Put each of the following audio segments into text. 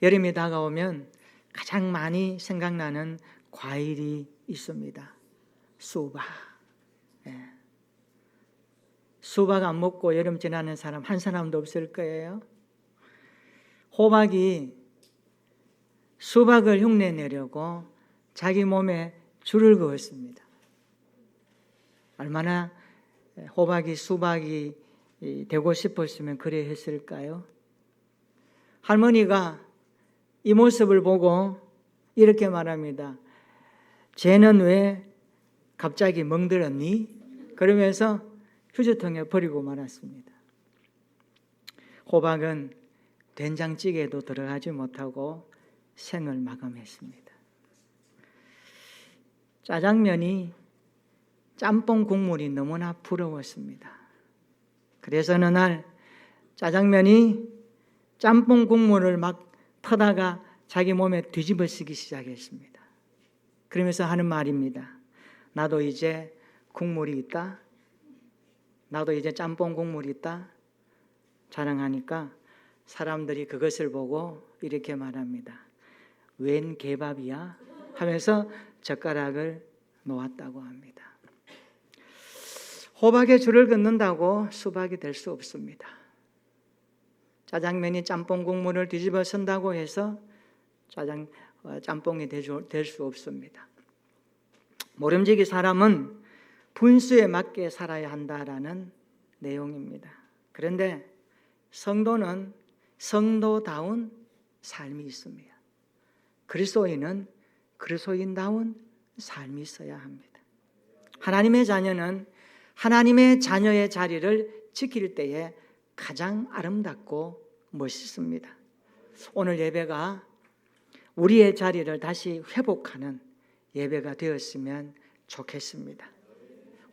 여름이 다가오면 가장 많이 생각나는 과일이 있습니다. 수박. 수박 안 먹고 여름 지나는 사람 한 사람도 없을 거예요. 호박이 수박을 흉내내려고 자기 몸에 줄을 그었습니다. 얼마나 호박이 수박이 되고 싶었으면 그래 했을까요? 할머니가 이 모습을 보고 이렇게 말합니다. 쟤는 왜 갑자기 멍들었니? 그러면서 휴지통에 버리고 말았습니다. 호박은 된장찌개에도 들어가지 못하고 생을 마감했습니다. 짜장면이 짬뽕 국물이 너무나 부러웠습니다. 그래서 어느 날 짜장면이 짬뽕 국물을 막 퍼다가 자기 몸에 뒤집어 쓰기 시작했습니다. 그러면서 하는 말입니다. 나도 이제 국물이 있다. 나도 이제 짬뽕 국물이 있다. 자랑하니까 사람들이 그것을 보고 이렇게 말합니다. 웬 개밥이야? 하면서 젓가락을 놓았다고 합니다. 호박에 줄을 긋는다고 수박이 될 수 없습니다. 짜장면이 짬뽕 국물을 뒤집어 쓴다고 해서 짬뽕이 될 수 없습니다. 모름지기 사람은 분수에 맞게 살아야 한다라는 내용입니다. 그런데 성도는 성도다운 삶이 있습니다. 그리스도인은 그리스도인다운 삶이 있어야 합니다. 하나님의 자녀는 하나님의 자녀의 자리를 지킬 때에 가장 아름답고 멋있습니다. 오늘 예배가 우리의 자리를 다시 회복하는 예배가 되었으면 좋겠습니다.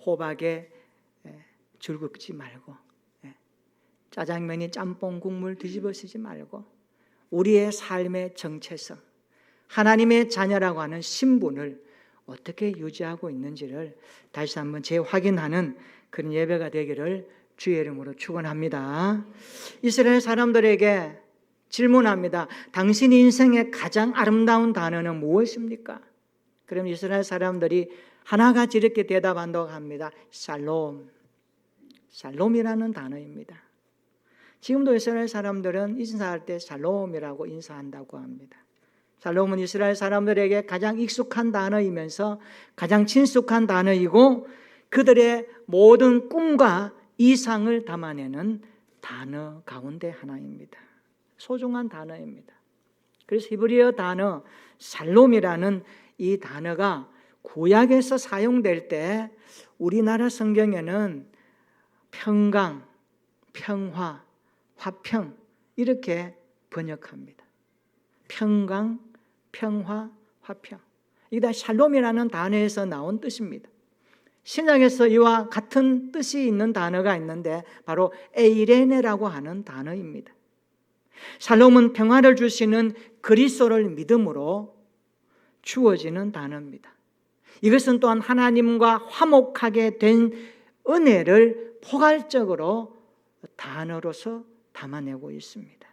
호박에 줄 긋지 말고 짜장면이 짬뽕 국물 뒤집어 쓰지 말고 우리의 삶의 정체성, 하나님의 자녀라고 하는 신분을 어떻게 유지하고 있는지를 다시 한번 재확인하는 그런 예배가 되기를 주의 이름으로 축원합니다. 이스라엘 사람들에게 질문합니다. 당신 인생의 가장 아름다운 단어는 무엇입니까? 그럼 이스라엘 사람들이 하나같이 이렇게 대답한다고 합니다. 샬롬. 샬롬이라는 단어입니다. 지금도 이스라엘 사람들은 인사할 때 샬롬이라고 인사한다고 합니다. 샬롬은 이스라엘 사람들에게 가장 익숙한 단어이면서 가장 친숙한 단어이고 그들의 모든 꿈과 이상을 담아내는 단어 가운데 하나입니다. 소중한 단어입니다. 그래서 히브리어 단어 샬롬이라는 이 단어가 구약에서 사용될 때 우리나라 성경에는 평강, 평화, 화평 이렇게 번역합니다. 평강, 평화, 화평. 이게 다 샬롬이라는 단어에서 나온 뜻입니다. 신약에서 이와 같은 뜻이 있는 단어가 있는데 바로 에이레네라고 하는 단어입니다. 샬롬은 평화를 주시는 그리스도를 믿음으로 주어지는 단어입니다. 이것은 또한 하나님과 화목하게 된 은혜를 포괄적으로 단어로서 담아내고 있습니다.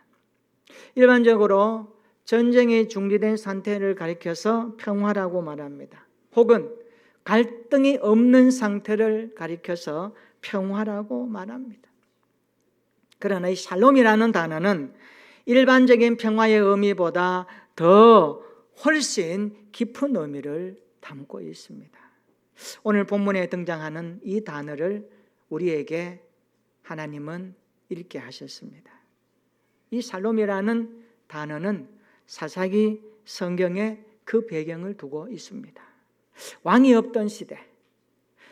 일반적으로 전쟁이 중지된 상태를 가리켜서 평화라고 말합니다. 혹은 갈등이 없는 상태를 가리켜서 평화라고 말합니다. 그러나 이 샬롬이라는 단어는 일반적인 평화의 의미보다 더 훨씬 깊은 의미를 담고 있습니다. 오늘 본문에 등장하는 이 단어를 우리에게 하나님은 읽게 하셨습니다. 이 샬롬이라는 단어는 사사기 성경에 그 배경을 두고 있습니다. 왕이 없던 시대,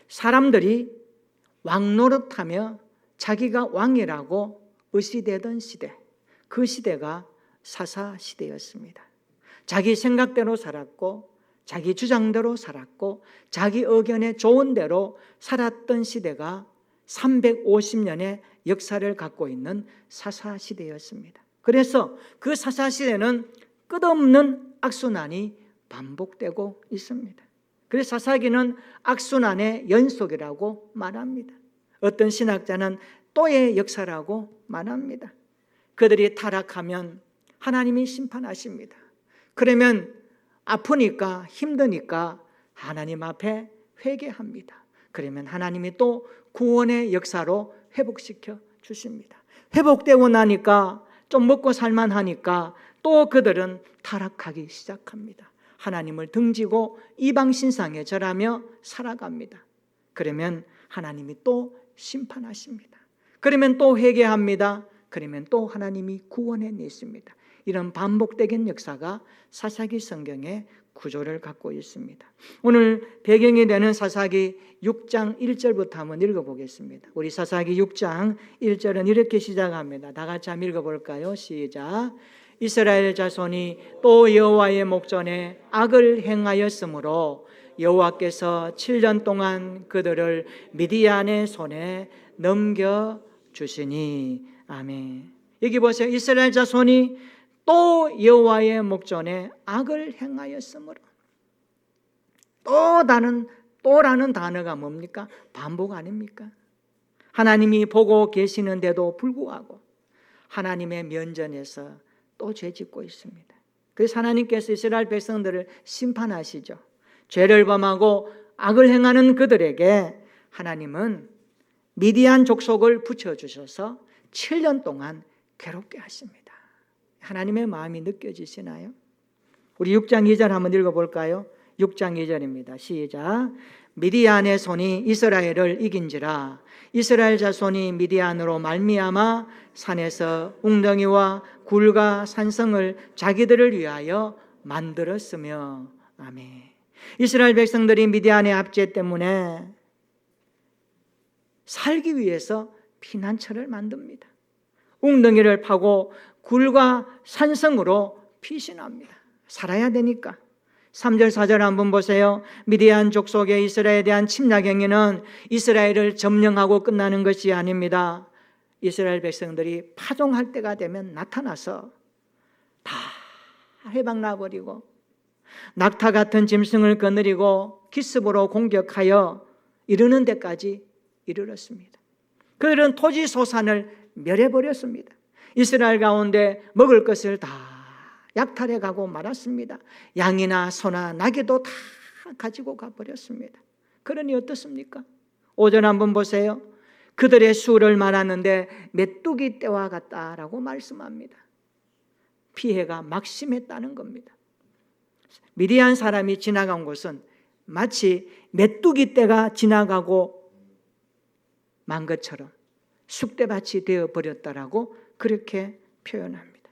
사람들이 왕노릇하며 자기가 왕이라고 의시되던 시대, 그 시대가 사사시대였습니다. 자기 생각대로 살았고 자기 주장대로 살았고 자기 의견에 좋은 대로 살았던 시대가 350년의 역사를 갖고 있는 사사시대였습니다. 그래서 그 사사시대는 끝없는 악순환이 반복되고 있습니다. 그래서 사사기는 악순환의 연속이라고 말합니다. 어떤 신학자는 또의 역사라고 말합니다. 그들이 타락하면 하나님이 심판하십니다. 그러면 아프니까 힘드니까 하나님 앞에 회개합니다. 그러면 하나님이 또 구원의 역사로 회복시켜 주십니다. 회복되고 나니까 좀 먹고 살만하니까 또 그들은 타락하기 시작합니다. 하나님을 등지고 이방 신상에 절하며 살아갑니다. 그러면 하나님이 또 심판하십니다. 그러면 또 회개합니다. 그러면 또 하나님이 구원해 내십니다. 이런 반복되는 역사가 사사기 성경의 구조를 갖고 있습니다. 오늘 배경이 되는 사사기 6장 1절부터 한번 읽어보겠습니다. 우리 사사기 6장 1절은 이렇게 시작합니다. 다 같이 한번 읽어볼까요? 시작. 이스라엘 자손이 또 여호와의 목전에 악을 행하였으므로 여호와께서 7년 동안 그들을 미디안의 손에 넘겨주시니. 아멘. 여기 보세요. 이스라엘 자손이 또 여호와의 목전에 악을 행하였으므로. 또라는 단어가 뭡니까? 반복 아닙니까? 하나님이 보고 계시는데도 불구하고 하나님의 면전에서 또 죄짓고 있습니다. 그래서 하나님께서 이스라엘 백성들을 심판하시죠. 죄를 범하고 악을 행하는 그들에게 하나님은 미디안 족속을 붙여주셔서 7년 동안 괴롭게 하십니다. 하나님의 마음이 느껴지시나요? 우리 6장 2절 한번 읽어볼까요? 6장 2절입니다. 시작. 미디안의 손이 이스라엘을 이긴지라. 이스라엘 자손이 미디안으로 말미암아 산에서 웅덩이와 굴과 산성을 자기들을 위하여 만들었으며. 아멘. 이스라엘 백성들이 미디안의 압제 때문에 살기 위해서 피난처를 만듭니다. 웅덩이를 파고 굴과 산성으로 피신합니다. 살아야 되니까. 3절 4절 한번 보세요. 미디안 족속의 이스라엘에 대한 침략 행위는 이스라엘을 점령하고 끝나는 것이 아닙니다. 이스라엘 백성들이 파종할 때가 되면 나타나서 다 해방나버리고 낙타 같은 짐승을 거느리고 기습으로 공격하여 이르는 데까지 이르렀습니다. 그들은 토지 소산을 멸해버렸습니다. 이스라엘 가운데 먹을 것을 다 약탈해 가고 말았습니다. 양이나 소나 나귀도 다 가지고 가버렸습니다. 그러니 어떻습니까? 5절 한번 보세요. 그들의 수를 말하는데 메뚜기 떼와 같다라고 말씀합니다. 피해가 막심했다는 겁니다. 미디안 사람이 지나간 곳은 마치 메뚜기 떼가 지나가고 만 것처럼 쑥대밭이 되어버렸다라고 그렇게 표현합니다.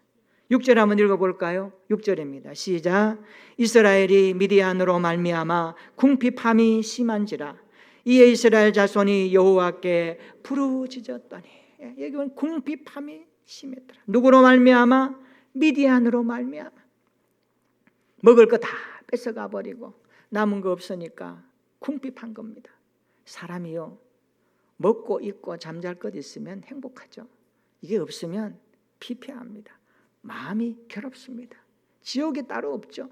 6절 한번 읽어볼까요? 6절입니다. 시작. 이스라엘이 미디안으로 말미암아 궁핍함이 심한지라. 이에 이스라엘 자손이 여호와께 부르짖었더니. 여기 보면 궁핍함이 심했더라. 누구로 말미암아? 미디안으로 말미암아. 먹을 거 다 뺏어가 버리고 남은 거 없으니까 궁핍한 겁니다. 사람이요, 먹고 입고 잠잘 것 있으면 행복하죠. 이게 없으면 피폐합니다. 마음이 괴롭습니다. 지옥이 따로 없죠.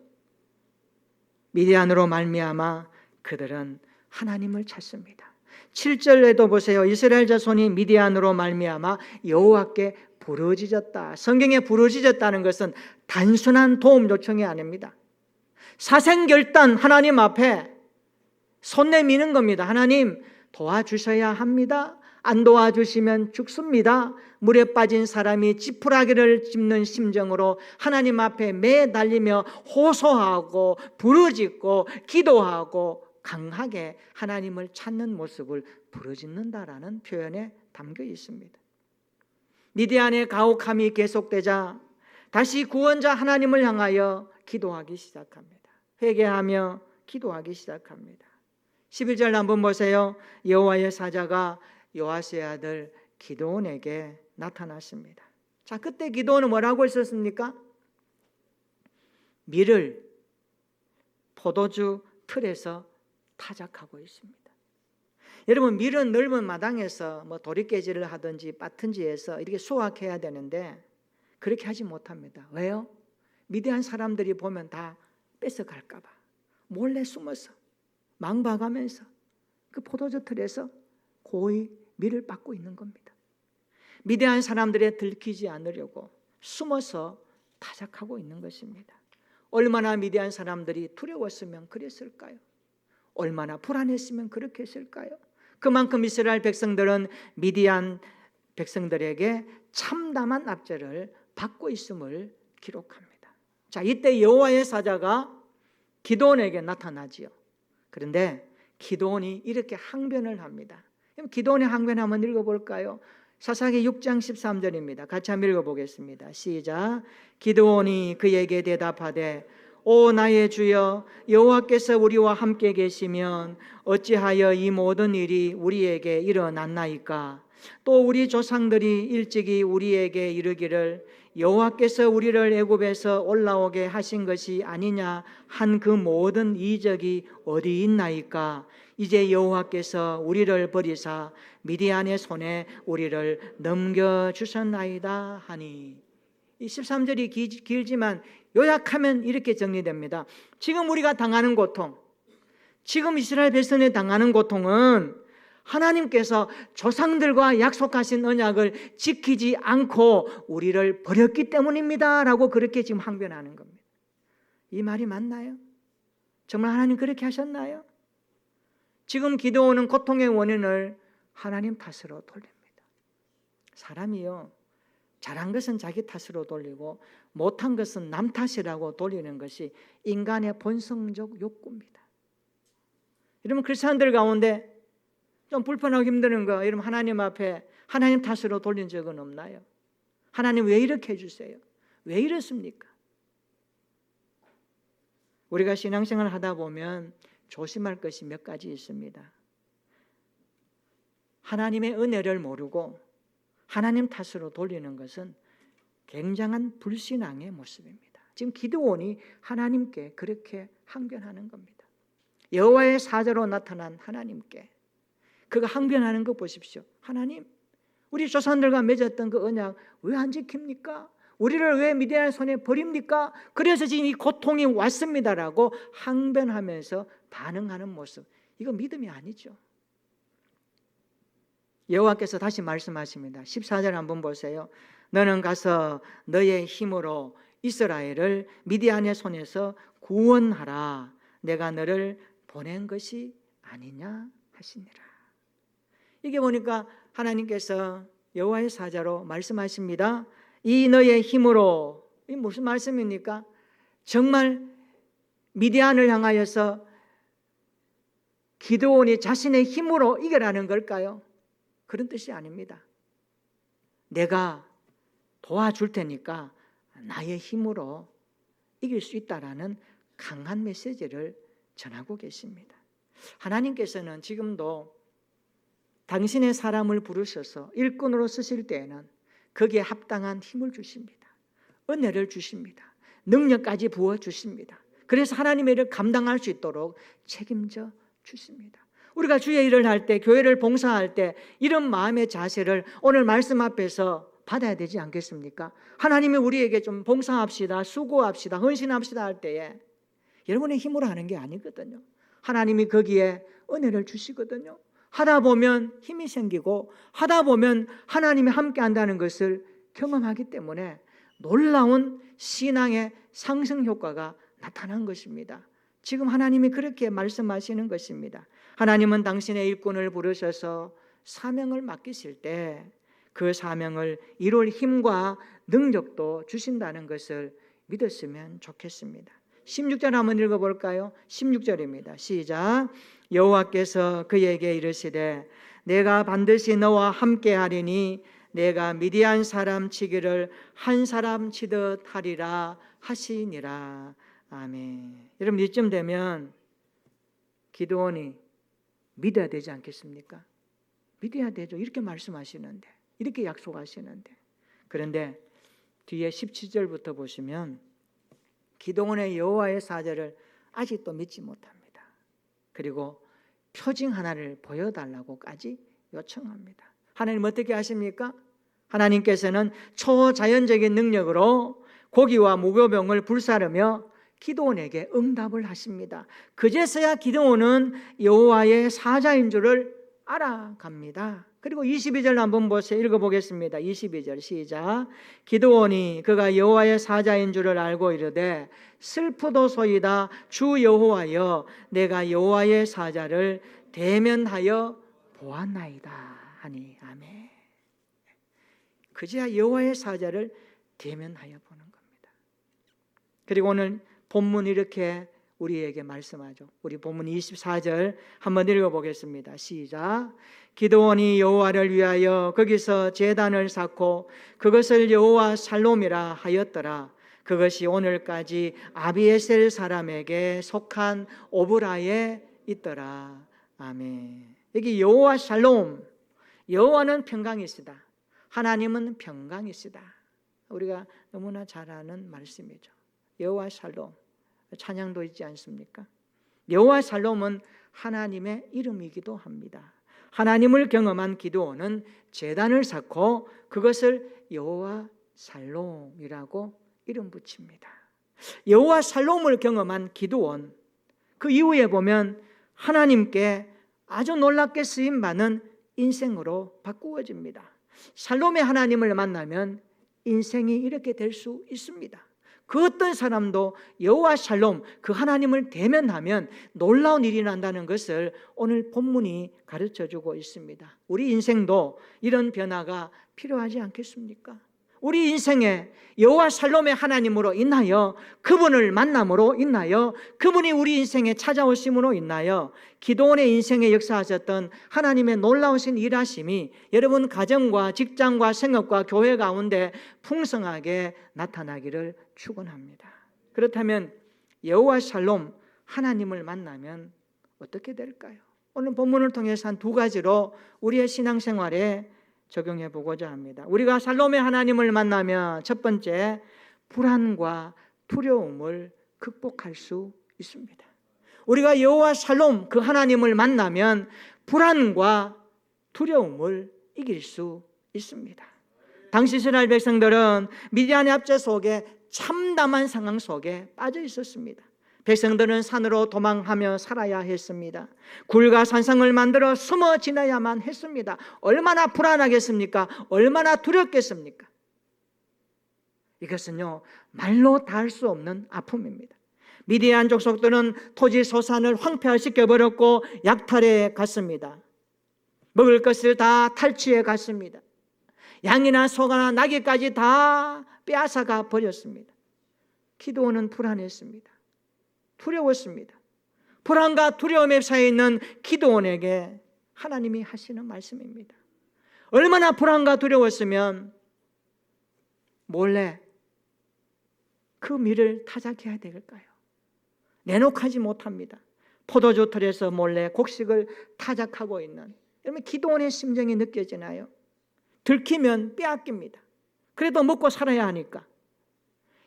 미디안으로 말미암아 그들은 하나님을 찾습니다. 7절에도 보세요. 이스라엘 자손이 미디안으로 말미암아 여호와께 부르짖었다. 성경에 부르짖었다는 것은 단순한 도움 요청이 아닙니다. 사생결단 하나님 앞에 손 내미는 겁니다. 하나님 도와주셔야 합니다. 안 도와주시면 죽습니다. 물에 빠진 사람이 지푸라기를 짚는 심정으로 하나님 앞에 매달리며 호소하고 부르짖고 기도하고 강하게 하나님을 찾는 모습을 부르짖는다라는 표현에 담겨 있습니다. 미디안의 가혹함이 계속되자 다시 구원자 하나님을 향하여 기도하기 시작합니다. 회개하며 기도하기 시작합니다. 11절 한번 보세요. 여호와의 사자가 요아스의 아들 기드온에게 나타났습니다. 자, 그때 기드온은 뭐라고 했었습니까? 밀을 포도주 틀에서 타작하고 있습니다. 여러분, 밀은 넓은 마당에서 도리깨질을 하든지 빻든지 해서 이렇게 수확해야 되는데 그렇게 하지 못합니다. 왜요? 미디안 사람들이 보면 다 뺏어갈까 봐 몰래 숨어서 망봐가면서 그 포도주 틀에서 고이 밀을 빻고 있는 겁니다. 미디안 사람들에 들키지 않으려고 숨어서 타작하고 있는 것입니다. 얼마나 미디안 사람들이 두려웠으면 그랬을까요? 얼마나 불안했으면 그렇게 했을까요? 그만큼 이스라엘 백성들은 미디안 백성들에게 참담한 압제를 받고 있음을 기록합니다. 자, 이때 여호와의 사자가 기드온에게 나타나지요. 그런데 기드온이 이렇게 항변을 합니다. 기드온의 항변 한번 읽어볼까요? 사사기 6장 13절입니다. 같이 한번 읽어보겠습니다. 시작. 기드온이 그에게 대답하되 오 나의 주여 여호와께서 우리와 함께 계시면 어찌하여 이 모든 일이 우리에게 일어났나이까? 또 우리 조상들이 일찍이 우리에게 이르기를 여호와께서 우리를 애굽에서 올라오게 하신 것이 아니냐 한 그 모든 이적이 어디 있나이까? 이제 여호와께서 우리를 버리사 미디안의 손에 우리를 넘겨주셨나이다 하니. 이 13절이 길지만 요약하면 이렇게 정리됩니다. 지금 우리가 당하는 고통, 지금 이스라엘 백성이 당하는 고통은 하나님께서 조상들과 약속하신 언약을 지키지 않고 우리를 버렸기 때문입니다 라고 그렇게 지금 항변하는 겁니다. 이 말이 맞나요? 정말 하나님 그렇게 하셨나요? 지금 기드온은 고통의 원인을 하나님 탓으로 돌립니다. 사람이요, 잘한 것은 자기 탓으로 돌리고 못한 것은 남 탓이라고 돌리는 것이 인간의 본성적 욕구입니다. 여러분, 크리스찬들 가운데 좀 불편하고 힘드는 거 여러분 하나님 앞에 하나님 탓으로 돌린 적은 없나요? 하나님 왜 이렇게 해주세요? 왜 이렇습니까? 우리가 신앙생활을 하다 보면 조심할 것이 몇 가지 있습니다. 하나님의 은혜를 모르고 하나님 탓으로 돌리는 것은 굉장한 불신앙의 모습입니다. 지금 기드온이 하나님께 그렇게 항변하는 겁니다. 여호와의 사자로 나타난 하나님께 그가 항변하는 거 보십시오. 하나님, 우리 조상들과 맺었던 그 언약 왜 안 지킵니까? 우리를 왜 미디안 손에 버립니까? 그래서 지금 이 고통이 왔습니다라고 항변하면서 반응하는 모습, 이거 믿음이 아니죠. 여호와께서 다시 말씀하십니다. 14절 한번 보세요. 너는 가서 너의 힘으로 이스라엘을 미디안의 손에서 구원하라. 내가 너를 보낸 것이 아니냐 하시니라. 이게 보니까 하나님께서 여호와의 사자로 말씀하십니다. 이 너의 힘으로, 이 무슨 말씀입니까? 정말 미디안을 향하여서 기드온이 자신의 힘으로 이겨라는 걸까요? 그런 뜻이 아닙니다. 내가 도와줄 테니까 나의 힘으로 이길 수 있다라는 강한 메시지를 전하고 계십니다. 하나님께서는 지금도 당신의 사람을 부르셔서 일꾼으로 쓰실 때에는 거기에 합당한 힘을 주십니다. 은혜를 주십니다. 능력까지 부어주십니다. 그래서 하나님의 일을 감당할 수 있도록 책임져 주십니다. 우리가 주의 일을 할 때, 교회를 봉사할 때 이런 마음의 자세를 오늘 말씀 앞에서 받아야 되지 않겠습니까? 하나님이 우리에게 좀 봉사합시다, 수고합시다, 헌신합시다 할 때에 여러분의 힘으로 하는 게 아니거든요. 하나님이 거기에 은혜를 주시거든요. 하다 보면 힘이 생기고 하다 보면 하나님이 함께 한다는 것을 경험하기 때문에 놀라운 신앙의 상승 효과가 나타난 것입니다. 지금 하나님이 그렇게 말씀하시는 것입니다. 하나님은 당신의 일꾼을 부르셔서 사명을 맡기실 때 그 사명을 이룰 힘과 능력도 주신다는 것을 믿었으면 좋겠습니다. 16절 한번 읽어볼까요? 16절입니다. 시작. 여호와께서 그에게 이르시되 내가 반드시 너와 함께하리니 내가 미디안 사람 치기를 한 사람 치듯 하리라 하시니라. 아멘. 여러분, 이쯤 되면 기드온이 믿어야 되지 않겠습니까? 믿어야 되죠. 이렇게 말씀하시는데, 이렇게 약속하시는데. 그런데 뒤에 17절부터 보시면 기드온의 여호와의 사자를 아직도 믿지 못합니다. 그리고 표징 하나를 보여달라고까지 요청합니다. 하나님 어떻게 하십니까? 하나님께서는 초자연적인 능력으로 고기와 무교병을 불사르며 기드온에게 응답을 하십니다. 그제서야 기드온은 여호와의 사자인 줄을 알아갑니다. 그리고 22절 한번 보세요. 읽어보겠습니다. 22절 시작. 기드온이 그가 여호와의 사자인 줄을 알고 이르되 슬프도소이다. 주 여호와여, 내가 여호와의 사자를 대면하여 보았나이다 하니. 아멘. 그제야 여호와의 사자를 대면하여 보는 겁니다. 그리고 오늘 본문 이렇게 우리에게 말씀하죠. 우리 본문 24절 한번 읽어보겠습니다. 시작. 기드온이 여호와를 위하여 거기서 제단을 쌓고 그것을 여호와 살롬이라 하였더라. 그것이 오늘까지 아비에셀 사람에게 속한 오브라에 있더라. 아멘. 여기 여호와 살롬, 여호와는 평강이시다. 하나님은 평강이시다. 우리가 너무나 잘 아는 말씀이죠. 여호와 살롬, 찬양도 있지 않습니까? 여호와 살롬은 하나님의 이름이기도 합니다. 하나님을 경험한 기드온은 제단을 쌓고 그것을 여호와 살롬이라고 이름 붙입니다. 여호와 살롬을 경험한 기드온, 그 이후에 보면 하나님께 아주 놀랍게 쓰임받는 인생으로 바꾸어집니다. 살롬의 하나님을 만나면 인생이 이렇게 될 수 있습니다. 그 어떤 사람도 여호와 살롬, 그 하나님을 대면하면 놀라운 일이 난다는 것을 오늘 본문이 가르쳐주고 있습니다. 우리 인생도 이런 변화가 필요하지 않겠습니까? 우리 인생에 여호와 살롬의 하나님으로 인하여, 그분을 만남으로 인하여, 그분이 우리 인생에 찾아오심으로 인하여 기드온의 인생에 역사하셨던 하나님의 놀라우신 일하심이 여러분 가정과 직장과 생업과 교회 가운데 풍성하게 나타나기를 축원합니다. 그렇다면 여호와 살롬, 하나님을 만나면 어떻게 될까요? 오늘 본문을 통해서 한 두 가지로 우리의 신앙생활에 적용해 보고자 합니다. 우리가 살롬의 하나님을 만나면 첫 번째, 불안과 두려움을 극복할 수 있습니다. 우리가 여호와 살롬, 그 하나님을 만나면 불안과 두려움을 이길 수 있습니다. 당시 이스라엘 백성들은 미디안의 압제 속에 참담한 상황 속에 빠져 있었습니다. 백성들은 산으로 도망하며 살아야 했습니다. 굴과 산성을 만들어 숨어 지내야만 했습니다. 얼마나 불안하겠습니까? 얼마나 두렵겠습니까? 이것은요, 말로 다 할 수 없는 아픔입니다. 미디안 족속들은 토지 소산을 황폐화시켜버렸고 약탈해 갔습니다. 먹을 것을 다 탈취해 갔습니다. 양이나 소가나 나귀까지 다 빼앗아가 버렸습니다. 기드온은 불안했습니다. 두려웠습니다. 불안과 두려움에 쌓여 있는 기드온에게 하나님이 하시는 말씀입니다. 얼마나 불안과 두려웠으면 몰래 그 밀을 타작해야 될까요? 내놓지 못합니다. 포도주 틀에서 몰래 곡식을 타작하고 있는, 여러분 기드온의 심정이 느껴지나요? 들키면 빼앗깁니다. 그래도 먹고 살아야 하니까.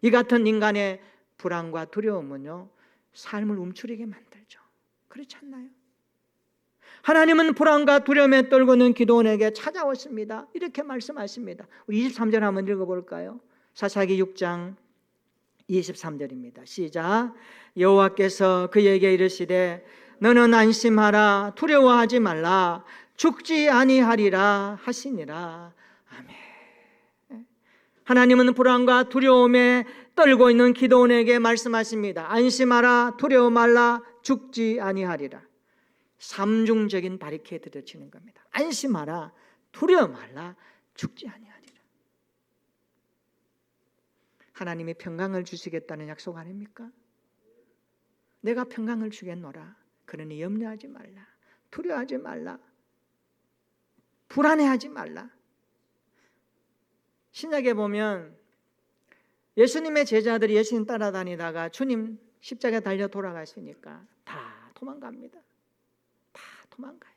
이 같은 인간의 불안과 두려움은요, 삶을 움츠리게 만들죠. 그렇지 않나요? 하나님은 불안과 두려움에 떨고 있는 기드온에게 찾아왔습니다. 이렇게 말씀하십니다. 우리 23절 한번 읽어볼까요? 사사기 6장 23절입니다. 시작. 여호와께서 그에게 이르시되 너는 안심하라, 두려워하지 말라, 죽지 아니하리라 하시니라. 아멘. 하나님은 불안과 두려움에 떨고 있는 기드온에게 말씀하십니다. 안심하라, 두려워 말라, 죽지 아니하리라. 삼중적인 바리케이드를 치는 겁니다. 안심하라, 두려워 말라, 죽지 아니하리라. 하나님이 평강을 주시겠다는 약속 아닙니까? 내가 평강을 주겠노라. 그러니 염려하지 말라, 두려워하지 말라, 불안해하지 말라. 신약에 보면 예수님의 제자들이 예수님 따라다니다가 주님 십자가에 달려 돌아가시니까 다 도망갑니다. 다 도망가요.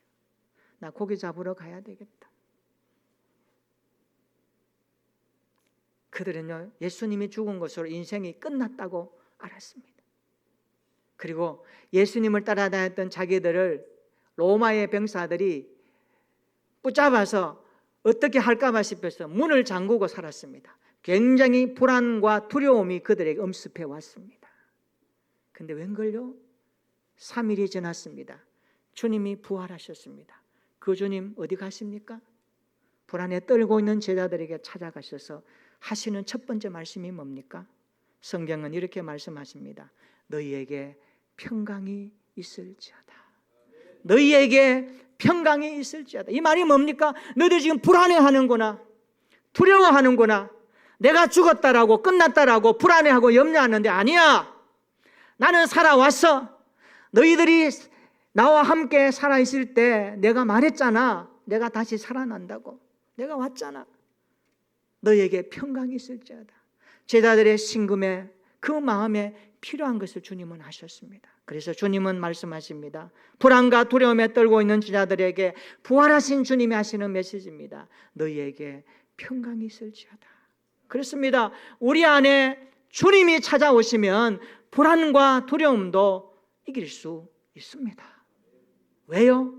나 고기 잡으러 가야 되겠다. 그들은요, 예수님이 죽은 것으로 인생이 끝났다고 알았습니다. 그리고 예수님을 따라다녔던 자기들을 로마의 병사들이 붙잡아서 어떻게 할까봐 싶어서 문을 잠그고 살았습니다. 굉장히 불안과 두려움이 그들에게 엄습해 왔습니다. 근데 웬걸요? 3일이 지났습니다. 주님이 부활하셨습니다. 그 주님 어디 가십니까? 불안에 떨고 있는 제자들에게 찾아가셔서 하시는 첫 번째 말씀이 뭡니까? 성경은 이렇게 말씀하십니다. 너희에게 평강이 있을지어다. 너희에게 평강이 있을지어다. 이 말이 뭡니까? 너희들 지금 불안해하는구나, 두려워하는구나, 내가 죽었다라고 끝났다라고 불안해하고 염려하는데 아니야. 나는 살아왔어. 너희들이 나와 함께 살아있을 때 내가 말했잖아. 내가 다시 살아난다고. 내가 왔잖아. 너희에게 평강이 있을지어다. 제자들의 심금에 그 마음에 필요한 것을 주님은 하셨습니다. 그래서 주님은 말씀하십니다. 불안과 두려움에 떨고 있는 제자들에게 부활하신 주님이 하시는 메시지입니다. 너희에게 평강이 있을지어다. 그렇습니다. 우리 안에 주님이 찾아오시면 불안과 두려움도 이길 수 있습니다. 왜요?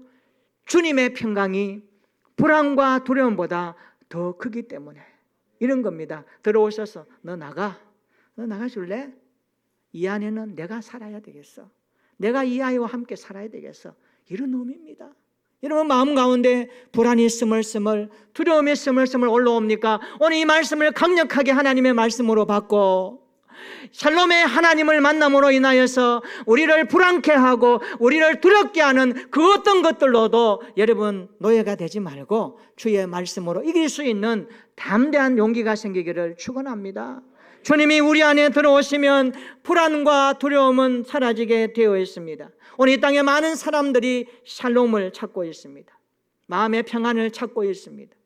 주님의 평강이 불안과 두려움보다 더 크기 때문에 이런 겁니다. 들어오셔서 너 나가줄래? 이 안에는 내가 살아야 되겠어. 내가 이 아이와 함께 살아야 되겠어. 이런 의미입니다. 여러분 마음 가운데 불안이 스멀스멀, 두려움이 스멀스멀 올라옵니까? 오늘 이 말씀을 강력하게 하나님의 말씀으로 받고 샬롬의 하나님을 만남으로 인하여서 우리를 불안케 하고 우리를 두렵게 하는 그 어떤 것들로도 여러분 노예가 되지 말고 주의 말씀으로 이길 수 있는 담대한 용기가 생기기를 축원합니다. 주님이 우리 안에 들어오시면 불안과 두려움은 사라지게 되어 있습니다. 오늘 이 땅에 많은 사람들이 샬롬을 찾고 있습니다. 마음의 평안을 찾고 있습니다.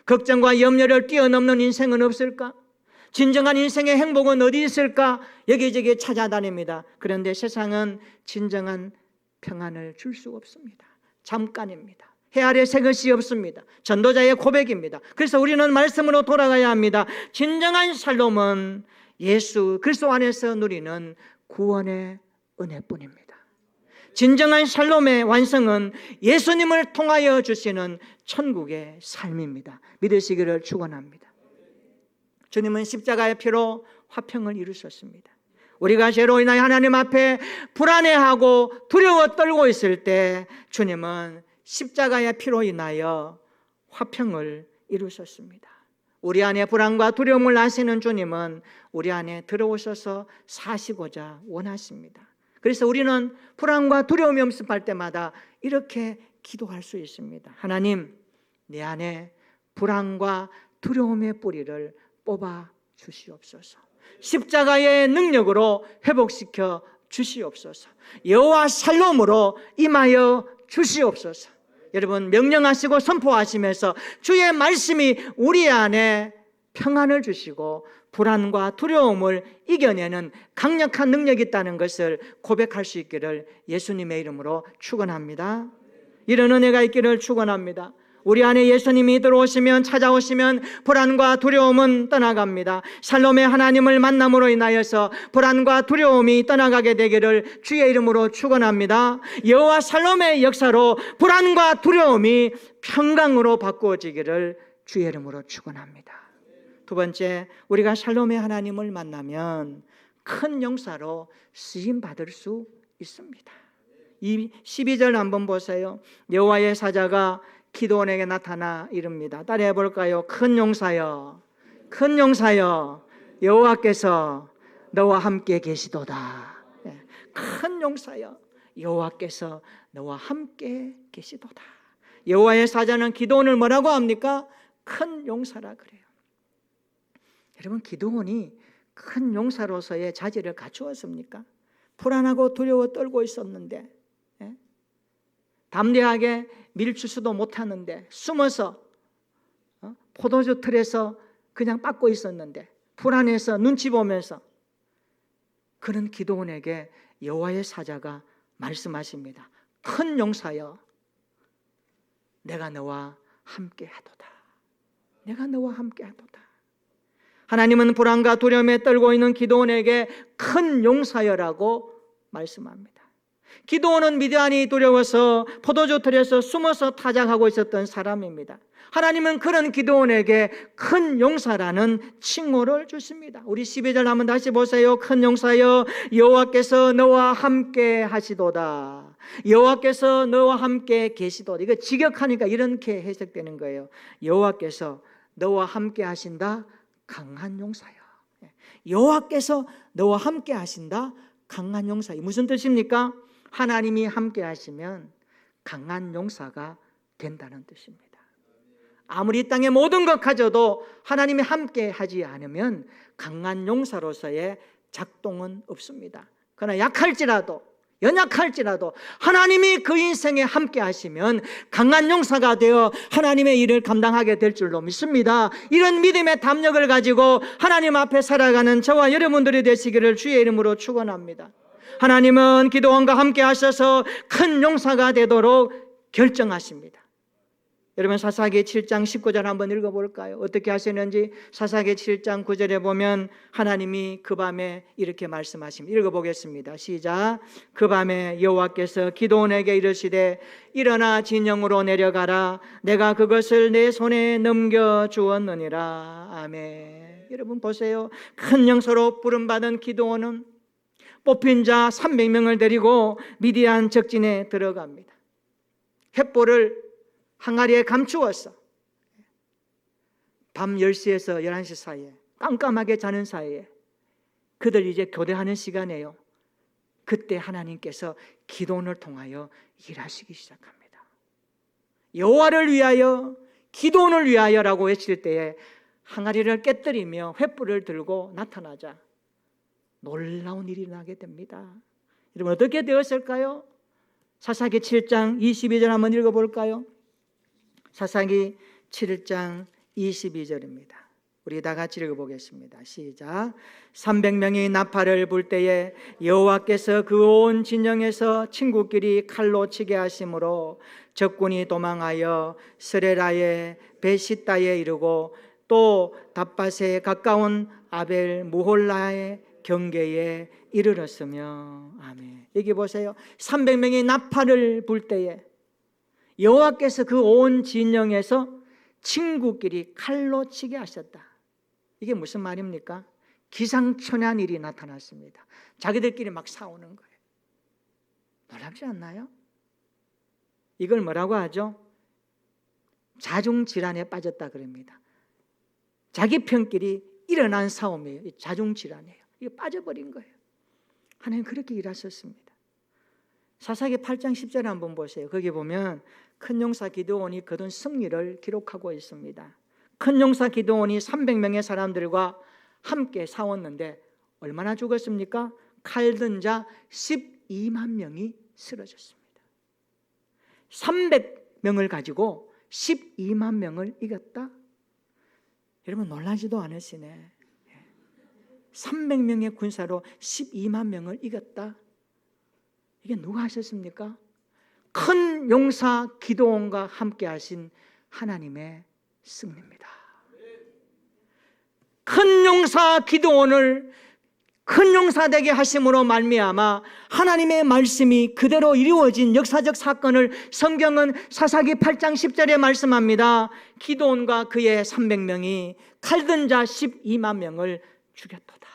걱정과 염려를 뛰어넘는 인생은 없을까? 진정한 인생의 행복은 어디 있을까? 여기저기 찾아다닙니다. 그런데 세상은 진정한 평안을 줄 수 없습니다. 잠깐입니다. 해 아래 새 것이 없습니다. 전도자의 고백입니다. 그래서 우리는 말씀으로 돌아가야 합니다. 진정한 샬롬은 예수 그리스도 안에서 누리는 구원의 은혜뿐입니다. 진정한 샬롬의 완성은 예수님을 통하여 주시는 천국의 삶입니다. 믿으시기를 축원합니다. 주님은 십자가의 피로 화평을 이루셨습니다. 우리가 죄로 인하여 하나님 앞에 불안해하고 두려워 떨고 있을 때 주님은 십자가의 피로 인하여 화평을 이루셨습니다. 우리 안에 불안과 두려움을 아시는 주님은 우리 안에 들어오셔서 사시고자 원하십니다. 그래서 우리는 불안과 두려움이 엄습할 때마다 이렇게 기도할 수 있습니다. 하나님, 내 안에 불안과 두려움의 뿌리를 뽑아 주시옵소서. 십자가의 능력으로 회복시켜 주시옵소서. 여호와 샬롬으로 임하여 주시옵소서. 여러분 명령하시고 선포하시면서 주의 말씀이 우리 안에 평안을 주시고 불안과 두려움을 이겨내는 강력한 능력이 있다는 것을 고백할 수 있기를 예수님의 이름으로 축원합니다. 이런 은혜가 있기를 축원합니다. 우리 안에 예수님이 들어오시면 찾아오시면 불안과 두려움은 떠나갑니다. 샬롬의 하나님을 만남으로 인하여서 불안과 두려움이 떠나가게 되기를 주의 이름으로 축원합니다. 여호와 샬롬의 역사로 불안과 두려움이 평강으로 바꾸어지기를 주의 이름으로 축원합니다. 두 번째, 우리가 샬롬의 하나님을 만나면 큰 용사로 쓰임 받을 수 있습니다. 이 12절 한번 보세요. 여호와의 사자가 기드온에게 나타나 이릅니다. 따라해 볼까요? 큰 용사여, 큰 용사여, 여호와께서 너와 함께 계시도다. 큰 용사여, 여호와께서 너와 함께 계시도다. 여호와의 사자는 기드온을 뭐라고 합니까? 큰 용사라 그래요. 여러분, 기드온이 큰 용사로서의 자질을 갖추었습니까? 불안하고 두려워 떨고 있었는데, 담대하게 밀치지도 못하는데 숨어서 포도주 틀에서 그냥 빻고 있었는데 불안해서 눈치 보면서 그런 기드온에게 여호와의 사자가 말씀하십니다. 큰 용사여, 내가 너와 함께하도다. 내가 너와 함께하도다. 하나님은 불안과 두려움에 떨고 있는 기드온에게 큰 용사여라고 말씀합니다. 기드온은 미디안이 두려워서 포도주 틀에서 숨어서 타작하고 있었던 사람입니다. 하나님은 그런 기도원에게 큰 용사라는 칭호를 주십니다. 우리 12절 한번 다시 보세요. 큰 용사여, 여호와께서 너와 함께 하시도다. 여호와께서 너와 함께 계시도다. 이거 직역하니까 이렇게 해석되는 거예요. 여호와께서 너와 함께 하신다. 강한 용사여. 여호와께서 너와 함께 하신다. 강한 용사여. 무슨 뜻입니까? 하나님이 함께 하시면 강한 용사가 된다는 뜻입니다. 아무리 이 땅의 모든 것 가져도 하나님이 함께 하지 않으면 강한 용사로서의 작동은 없습니다. 그러나 약할지라도, 연약할지라도 하나님이 그 인생에 함께 하시면 강한 용사가 되어 하나님의 일을 감당하게 될 줄로 믿습니다. 이런 믿음의 담력을 가지고 하나님 앞에 살아가는 저와 여러분들이 되시기를 주의 이름으로 축원합니다. 하나님은 기도원과 함께 하셔서 큰 용사가 되도록 결정하십니다. 여러분, 사사기 7장 19절 한번 읽어볼까요? 어떻게 하시는지. 사사기 7장 9절에 보면 하나님이 그 밤에 이렇게 말씀하십니다. 읽어보겠습니다. 시작. 그 밤에 여호와께서 기드온에게 이르시되 일어나 진영으로 내려가라. 내가 그것을 내 손에 넘겨주었느니라. 아멘. 여러분 보세요. 큰 용사로 부름받은 기드온은 뽑힌 자 300명을 데리고 미디안 적진에 들어갑니다. 횃불을 항아리에 감추었어. 밤 10시에서 11시 사이에, 깜깜하게 자는 사이에 그들 이제 교대하는 시간이에요. 그때 하나님께서 기도원을 통하여 일하시기 시작합니다. 여호와를 위하여, 기도원을 위하여라고 외칠 때에 항아리를 깨뜨리며 횃불을 들고 나타나자 놀라운 일이 나게 됩니다. 여러분, 어떻게 되었을까요? 사사기 7장 22절 한번 읽어볼까요? 사사기 7장 22절입니다. 우리 다 같이 읽어보겠습니다. 시작. 300명이 나팔을 불 때에 여호와께서 그 온 진영에서 친구끼리 칼로 치게 하심으로 적군이 도망하여 스레라의 베시다에 이르고 또 답밭에 가까운 아벨 무홀라의 경계에 이르렀으며. 아멘. 여기 보세요. 300명이 나팔을 불 때에 여호와께서 그 온 진영에서 친구끼리 칼로 치게 하셨다. 이게 무슨 말입니까? 기상천외한 일이 나타났습니다. 자기들끼리 막 싸우는 거예요. 놀랍지 않나요? 이걸 뭐라고 하죠? 자중질환에 빠졌다 그럽니다. 자기 편끼리 일어난 싸움이에요. 자중질환이에요. 이게 빠져버린 거예요. 하나님 그렇게 일하셨습니다. 사사기 8장 10절에 한번 보세요. 거기 보면 큰 용사 기드온이 거둔 승리를 기록하고 있습니다. 큰 용사 기드온이 300명의 사람들과 함께 싸웠는데 얼마나 죽었습니까? 칼든 자 12만 명이 쓰러졌습니다. 300명을 가지고 12만 명을 이겼다? 여러분 놀라지도 않으시네. 300명의 군사로 12만 명을 이겼다? 이게 누가 하셨습니까? 큰 용사 기드온과 함께 하신 하나님의 승리입니다. 큰 용사 기드온을 큰 용사 되게 하심으로 말미암아 하나님의 말씀이 그대로 이루어진 역사적 사건을 성경은 사사기 8장 10절에 말씀합니다. 기드온과 그의 300명이 칼든 자 12만 명을 죽였도다.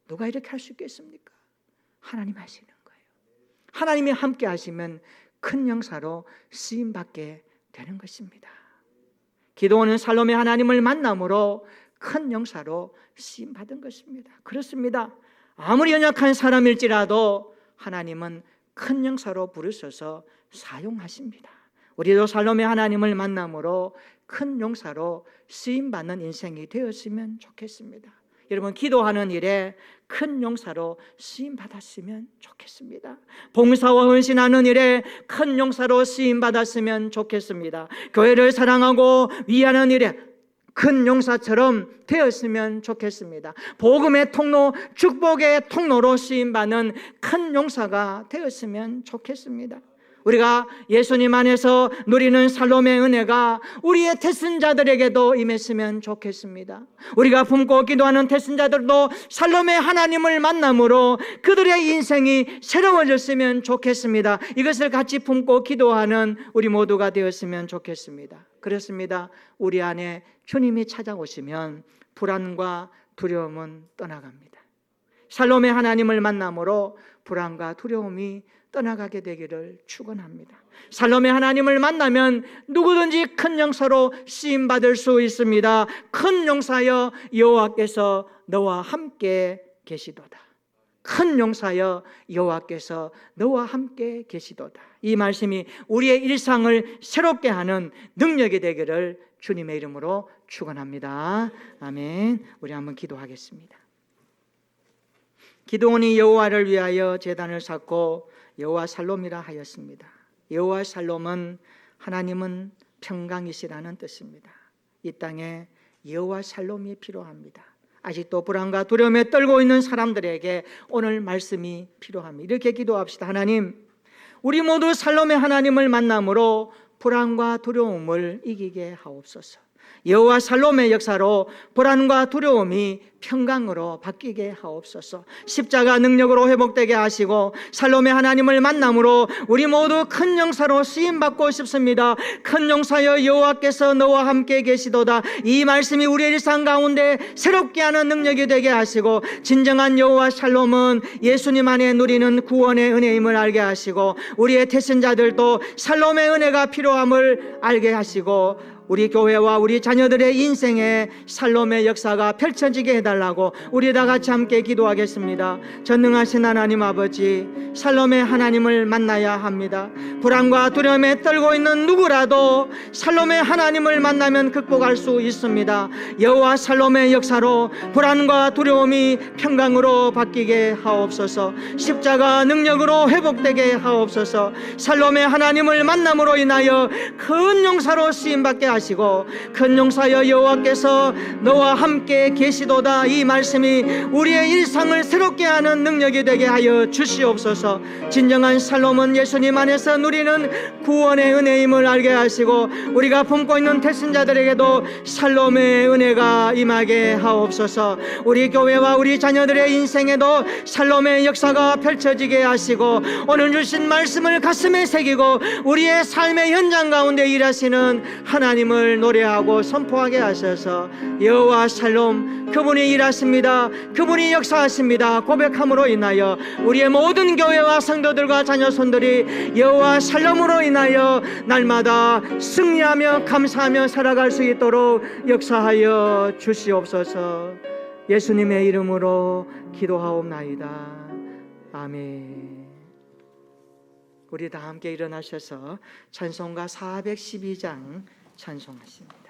누가 이렇게 할 수 있겠습니까? 하나님 하시는 거예요. 하나님이 함께 하시면 큰 용사로 쓰임받게 되는 것입니다. 기드온은 살롬의 하나님을 만남으로 큰 용사로 쓰임받은 것입니다. 그렇습니다. 아무리 연약한 사람일지라도 하나님은 큰 용사로 부르셔서 사용하십니다. 우리도 살롬의 하나님을 만남으로 큰 용사로 쓰임받는 인생이 되었으면 좋겠습니다. 여러분 기도하는 일에 큰 용사로 쓰임받았으면 좋겠습니다. 봉사와 헌신하는 일에 큰 용사로 쓰임받았으면 좋겠습니다. 교회를 사랑하고 위하는 일에 큰 용사처럼 되었으면 좋겠습니다. 복음의 통로, 축복의 통로로 쓰임받는 큰 용사가 되었으면 좋겠습니다. 우리가 예수님 안에서 누리는 살롬의 은혜가 우리의 태신자들에게도 임했으면 좋겠습니다. 우리가 품고 기도하는 태신자들도 살롬의 하나님을 만남으로 그들의 인생이 새로워졌으면 좋겠습니다. 이것을 같이 품고 기도하는 우리 모두가 되었으면 좋겠습니다. 그렇습니다. 우리 안에 주님이 찾아오시면 불안과 두려움은 떠나갑니다. 살롬의 하나님을 만남으로 불안과 두려움이 떠나가게 되기를 축원합니다. 살롬의 하나님을 만나면 누구든지 큰 용사로 쓰임받을 수 있습니다. 큰 용사여 여호와께서 너와 함께 계시도다. 큰 용사여 여호와께서 너와 함께 계시도다. 이 말씀이 우리의 일상을 새롭게 하는 능력이 되기를 주님의 이름으로 축원합니다. 아멘. 우리 한번 기도하겠습니다. 기드온이 여호와를 위하여 제단을 쌓고 여호와 살롬이라 하였습니다. 여호와 살롬은 하나님은 평강이시라는 뜻입니다. 이 땅에 여호와 살롬이 필요합니다. 아직도 불안과 두려움에 떨고 있는 사람들에게 오늘 말씀이 필요합니다. 이렇게 기도합시다. 하나님, 우리 모두 살롬의 하나님을 만남으로 불안과 두려움을 이기게 하옵소서. 여호와 살롬의 역사로 불안과 두려움이 평강으로 바뀌게 하옵소서. 십자가 능력으로 회복되게 하시고 살롬의 하나님을 만남으로 우리 모두 큰 용사로 쓰임받고 싶습니다. 큰 용사여 여호와께서 너와 함께 계시도다. 이 말씀이 우리의 일상 가운데 새롭게 하는 능력이 되게 하시고 진정한 여호와 살롬은 예수님 안에 누리는 구원의 은혜임을 알게 하시고 우리의 태신자들도 살롬의 은혜가 필요함을 알게 하시고 우리 교회와 우리 자녀들의 인생에 살롬의 역사가 펼쳐지게 해달라고 우리 다 같이 함께 기도하겠습니다. 전능하신 하나님 아버지, 살롬의 하나님을 만나야 합니다. 불안과 두려움에 떨고 있는 누구라도 살롬의 하나님을 만나면 극복할 수 있습니다. 여호와 살롬의 역사로 불안과 두려움이 평강으로 바뀌게 하옵소서. 십자가 능력으로 회복되게 하옵소서. 살롬의 하나님을 만남으로 인하여 큰 용사로 쓰임받게 하시고 큰 용사여 여호와께서 너와 함께 계시도다. 이 말씀이 우리의 일상을 새롭게 하는 능력이 되게 하여 주시옵소서. 진정한 살롬은 예수님 안에서 누리는 구원의 은혜임을 알게 하시고 우리가 품고 있는 태신자들에게도 살롬의 은혜가 임하게 하옵소서. 우리 교회와 우리 자녀들의 인생에도 살롬의 역사가 펼쳐지게 하시고 오늘 주신 말씀을 가슴에 새기고 우리의 삶의 현장 가운데 일하시는 하나님을 노래하고 선포하게 하셔서 여호와 살롬, 그분이 일하십니다. 그분이 역사하십니다. 고백함으로 인하여 우리의 모든 교회와 성도들과 자녀손들이 여호와 살롬으로 인하여 날마다 승리하며 감사하며 살아갈 수 있도록 역사하여 주시옵소서. 예수님의 이름으로 기도하옵나이다. 아멘. 우리 다 함께 일어나셔서 찬송가 412장 찬송하십니다.